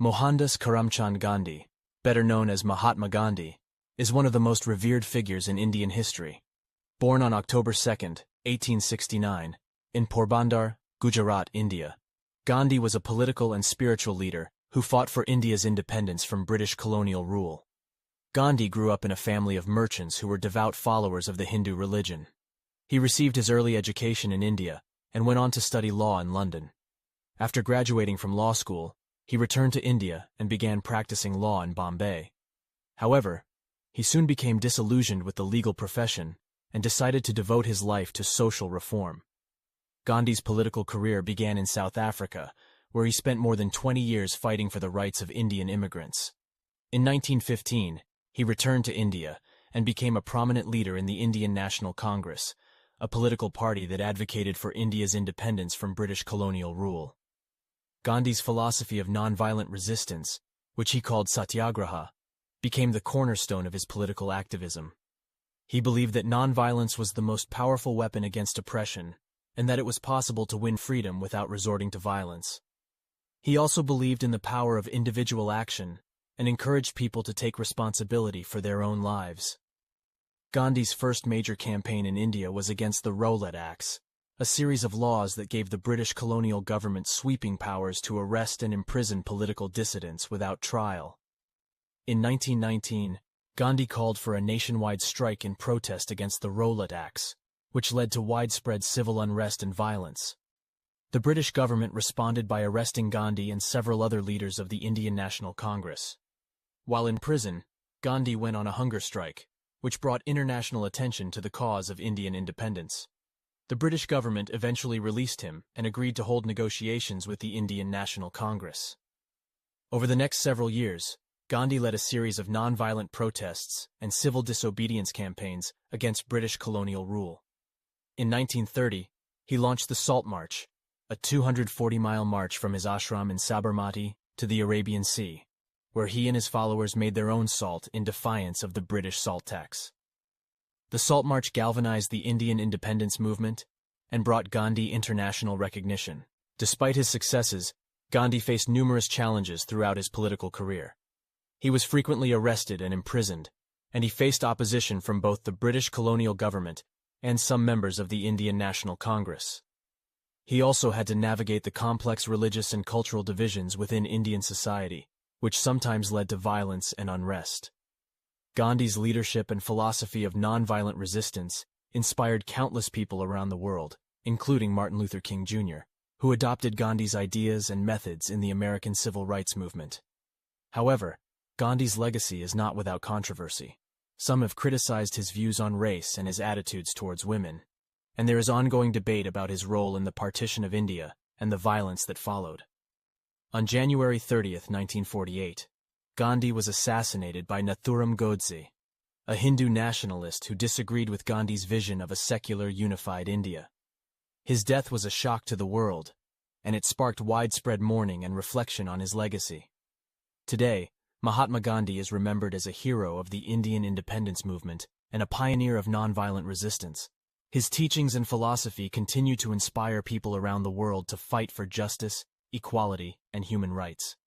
Mohandas Karamchand Gandhi, better known as Mahatma Gandhi, is one of the most revered figures in Indian history. Born on October 2, 1869, in Porbandar, Gujarat, India, Gandhi was a political and spiritual leader who fought for India's independence from British colonial rule. Gandhi grew up in a family of merchants who were devout followers of the Hindu religion. He received his early education in India and went on to study law in London. After graduating from law school, he returned to India and began practicing law in Bombay. However, he soon became disillusioned with the legal profession and decided to devote his life to social reform. Gandhi's political career began in South Africa, where he spent more than 20 years fighting for the rights of Indian immigrants. In 1915, he returned to India and became a prominent leader in the Indian National Congress, a political party that advocated for India's independence from British colonial rule. Gandhi's philosophy of nonviolent resistance, which he called satyagraha, became the cornerstone of his political activism. He believed that nonviolence was the most powerful weapon against oppression, and that it was possible to win freedom without resorting to violence. He also believed in the power of individual action and encouraged people to take responsibility for their own lives. Gandhi's first major campaign in India was against the Rowlatt Acts, a series of laws that gave the British colonial government sweeping powers to arrest and imprison political dissidents without trial. In 1919, Gandhi called for a nationwide strike in protest against the Rowlatt Acts, which led to widespread civil unrest and violence. The British government responded by arresting Gandhi and several other leaders of the Indian National Congress. While in prison, Gandhi went on a hunger strike, which brought international attention to the cause of Indian independence. The British government eventually released him and agreed to hold negotiations with the Indian National Congress. Over the next several years, Gandhi led a series of nonviolent protests and civil disobedience campaigns against British colonial rule. In 1930, he launched the Salt March, a 240-mile march from his ashram in Sabarmati to the Arabian Sea, where he and his followers made their own salt in defiance of the British salt tax. The Salt March galvanized the Indian independence movement and brought Gandhi international recognition. Despite his successes, Gandhi faced numerous challenges throughout his political career. He was frequently arrested and imprisoned, and he faced opposition from both the British colonial government and some members of the Indian National Congress. He also had to navigate the complex religious and cultural divisions within Indian society, which sometimes led to violence and unrest. Gandhi's leadership and philosophy of nonviolent resistance inspired countless people around the world, including Martin Luther King Jr., who adopted Gandhi's ideas and methods in the American Civil Rights Movement. However, Gandhi's legacy is not without controversy. Some have criticized his views on race and his attitudes towards women, and there is ongoing debate about his role in the partition of India and the violence that followed. On January 30, 1948, Gandhi was assassinated by Nathuram Godse, a Hindu nationalist who disagreed with Gandhi's vision of a secular, unified India. His death was a shock to the world, and it sparked widespread mourning and reflection on his legacy. Today, Mahatma Gandhi is remembered as a hero of the Indian independence movement and a pioneer of nonviolent resistance. His teachings and philosophy continue to inspire people around the world to fight for justice, equality, and human rights.